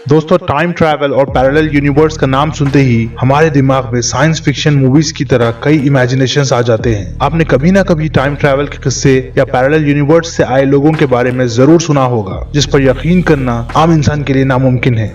दोस्तों, time travel और parallel universe का नाम सुनते ही हमारे दिमाग में साइंस फिक्शन मूवीज की तरह कई इमेजिनेशंस आ जाते हैं। आपने कभी ना कभी टाइम ट्रैवल के किस्से या पैरेलल यूनिवर्स से आए लोगों के बारे में जरूर सुना होगा, जिस पर यकीन करना आम इंसान के लिए नामुमकिन है।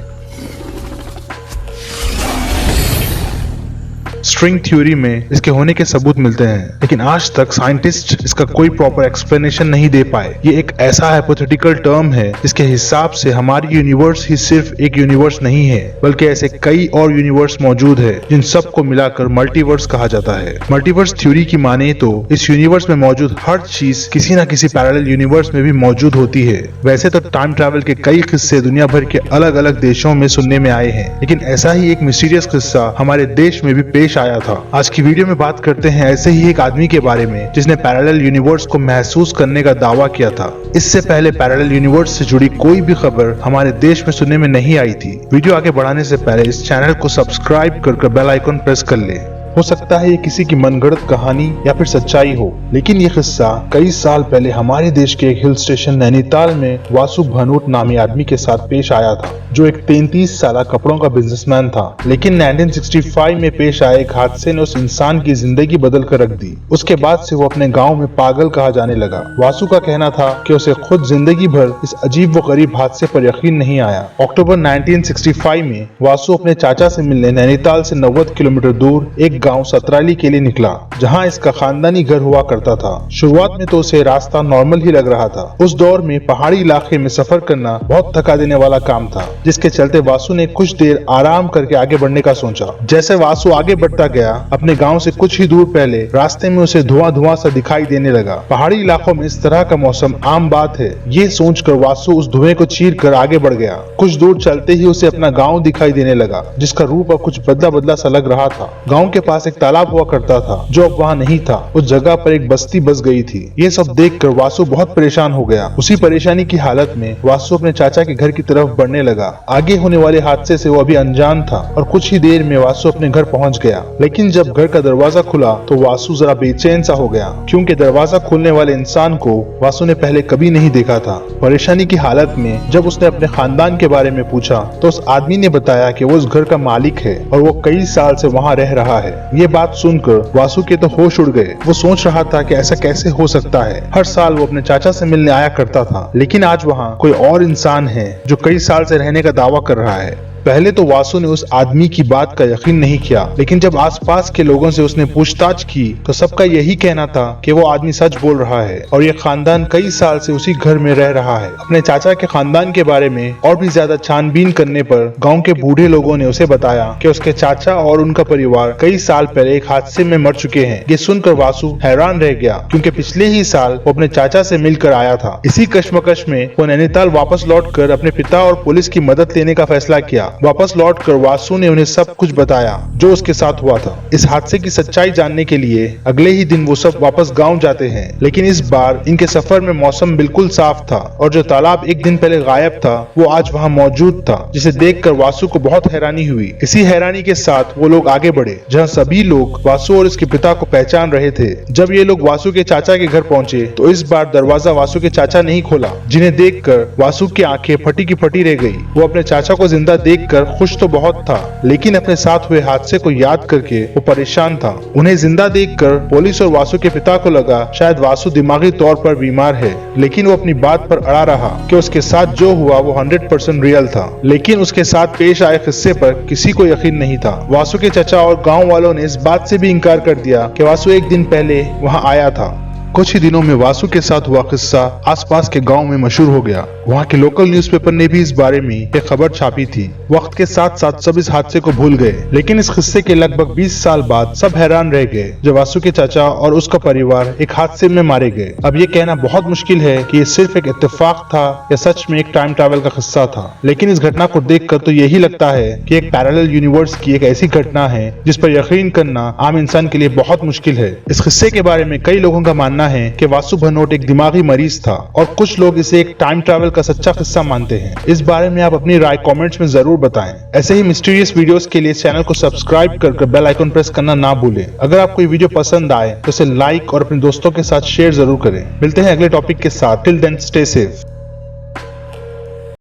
स्ट्रिंग थ्योरी में इसके होने के सबूत मिलते हैं, लेकिन आज तक साइंटिस्ट इसका कोई प्रॉपर एक्सप्लेनेशन नहीं दे पाए। ये एक ऐसा हाइपोथेटिकल टर्म है जिसके हिसाब से हमारी यूनिवर्स ही सिर्फ एक यूनिवर्स नहीं है, बल्कि ऐसे कई और यूनिवर्स मौजूद है जिन सबको मिलाकर मल्टीवर्स कहा जाता है। मल्टीवर्स थ्योरी की माने तो इस यूनिवर्स में मौजूद हर चीज किसी न किसी पैरेलल यूनिवर्स में भी मौजूद होती है। वैसे तो टाइम ट्रैवल के कई किस्से दुनिया भर के अलग अलग देशों में सुनने में आए हैं, लेकिन ऐसा ही एक मिस्टीरियस किस्सा हमारे देश में भी पेश आया था। आज की वीडियो में बात करते हैं ऐसे ही एक आदमी के बारे में जिसने पैरेलल यूनिवर्स को महसूस करने का दावा किया था। इससे पहले पैरेलल यूनिवर्स से जुड़ी कोई भी खबर हमारे देश में सुनने में नहीं आई थी। वीडियो आगे बढ़ाने से पहले इस चैनल को सब्सक्राइब कर बेल आइकन प्रेस कर ले। हो सकता है ये किसी की मनगढ़ंत कहानी या फिर सच्चाई हो, लेकिन ये किस्सा कई साल पहले हमारे देश के एक हिल स्टेशन नैनीताल में वासु भनोट नामी आदमी के साथ पेश आया था, जो एक 33 साल कपड़ों का बिजनेसमैन था। लेकिन 1965 में पेश आए एक हादसे ने उस इंसान की जिंदगी बदल कर रख दी। उसके बाद से वो अपने गाँव में पागल कहा जाने लगा। वासु का कहना था कि उसे खुद जिंदगी भर इस अजीब व गरीब हादसे पर यकीन नहीं आया। अक्टूबर 1965 में वासु अपने चाचा से मिलने नैनीताल से 90 किलोमीटर दूर एक गांव सतराली के लिए निकला, जहां इसका खानदानी घर हुआ करता था। शुरुआत में तो उसे रास्ता नॉर्मल ही लग रहा था। उस दौर में पहाड़ी इलाके में सफर करना बहुत थका देने वाला काम था, जिसके चलते वासु ने कुछ देर आराम करके आगे बढ़ने का सोचा। जैसे वासु आगे बढ़ता गया, अपने गांव से कुछ ही दूर पहले रास्ते में उसे धुआं सा दिखाई देने लगा। पहाड़ी इलाकों में इस तरह का मौसम आम बात है। ये सोचकर वासु उस धुएं को चीर कर आगे बढ़ गया। कुछ दूर चलते ही उसे अपना गाँव दिखाई देने लगा, जिसका रूप अब कुछ बदला बदला सा लग रहा था। गाँव के पास एक तालाब हुआ करता था, जो अब वहाँ नहीं था। उस जगह पर एक बस्ती बस गई थी। ये सब देखकर वासु बहुत परेशान हो गया। उसी परेशानी की हालत में वासु अपने चाचा के घर की तरफ बढ़ने लगा। आगे होने वाले हादसे से वो अभी अनजान था और कुछ ही देर में वासु अपने घर पहुंच गया। लेकिन जब घर का दरवाजा खुला तो वासु जरा बेचैन सा हो गया, क्योंकि दरवाजा खोलने वाले इंसान को वासु ने पहले कभी नहीं देखा था। परेशानी की हालत में जब उसने अपने खानदान के बारे में पूछा तो उस आदमी ने बताया कि वो उस घर का मालिक है और वो कई साल से वहाँ रह रहा है। ये बात सुनकर वासु के तो होश उड़ गए। वो सोच रहा था कि ऐसा कैसे हो सकता है। हर साल वो अपने चाचा से मिलने आया करता था, लेकिन आज वहाँ कोई और इंसान है जो कई साल से रहने का दावा कर रहा है। पहले तो वासु ने उस आदमी की बात का यकीन नहीं किया, लेकिन जब आसपास के लोगों से उसने पूछताछ की तो सबका यही कहना था कि वो आदमी सच बोल रहा है और ये खानदान कई साल से उसी घर में रह रहा है। अपने चाचा के खानदान के बारे में और भी ज्यादा छानबीन करने पर गांव के बूढ़े लोगों ने उसे बताया कि उसके चाचा और उनका परिवार कई साल पहले एक हादसे में मर चुके हैं। ये सुनकर वासु हैरान रह गया, क्योंकि पिछले ही साल वो अपने चाचा से मिलकर आया था। इसी कश्मकश में वो नैनीताल वापस लौटकर अपने पिता और पुलिस की मदद लेने का फैसला किया। वापस लौटकर वासु ने उन्हें सब कुछ बताया जो उसके साथ हुआ था। इस हादसे की सच्चाई जानने के लिए अगले ही दिन वो सब वापस गांव जाते हैं, लेकिन इस बार इनके सफर में मौसम बिल्कुल साफ था और जो तालाब एक दिन पहले गायब था वो आज वहां मौजूद था, जिसे देखकर वासु को बहुत हैरानी हुई। इसी हैरानी के साथ वो लोग आगे बढ़े, जहाँ सभी लोग वासु और इसके पिता को पहचान रहे थे। जब ये लोग वासु के चाचा के घर पहुंचे तो इस बार दरवाजा वासु के चाचा नहीं खोला, जिन्हें देखकर वासु की आंखें फटी की फटी रह गई। वो अपने चाचा को जिंदा देखकर खुश तो बहुत था, लेकिन अपने साथ हुए हादसे को याद करके वो परेशान था। उन्हें जिंदा देखकर पुलिस और वासु के पिता को लगा शायद वासु दिमागी तौर पर बीमार है, लेकिन वो अपनी बात पर अड़ा रहा कि उसके साथ जो हुआ वो 100% रियल था। लेकिन उसके साथ पेश आए किस्से पर किसी को यकीन नहीं था। वासु के चाचा और गाँव वालों ने इस बात से भी इंकार कर दिया कि वासु एक दिन पहले वहाँ आया था। कुछ ही दिनों में वासु के साथ हुआ किस्सा आसपास के गांव में मशहूर हो गया। वहाँ के लोकल न्यूज़पेपर ने भी इस बारे में एक खबर छापी थी। वक्त के साथ साथ सब इस हादसे को भूल गए, लेकिन इस किस्से के लगभग 20 साल बाद सब हैरान रह गए जब वासु के चाचा और उसका परिवार एक हादसे में मारे गए। अब ये कहना बहुत मुश्किल है कि ये सिर्फ एक इत्तेफाक था या सच में एक टाइम ट्रैवल का किस्सा था, लेकिन इस घटना को देखकर तो यही लगता है कि एक पैरेलल यूनिवर्स की एक ऐसी घटना है जिस पर यकीन करना आम इंसान के लिए बहुत मुश्किल है। इस किस्से के बारे में कई लोगों का मानना है कि वासु भनोट एक दिमागी मरीज था और कुछ लोग इसे एक टाइम ट्रैवल का सच्चा किस्सा मानते हैं। इस बारे में आप अपनी राय कमेंट्स में जरूर बताएं। ऐसे ही मिस्टीरियस वीडियोस के लिए चैनल को सब्सक्राइब कर बेल आइकन प्रेस करना ना भूलें। अगर आपको ये वीडियो पसंद आए तो इसे लाइक और अपने दोस्तों के साथ शेयर जरूर करें। मिलते हैं अगले टॉपिक के साथ। Till then stay safe.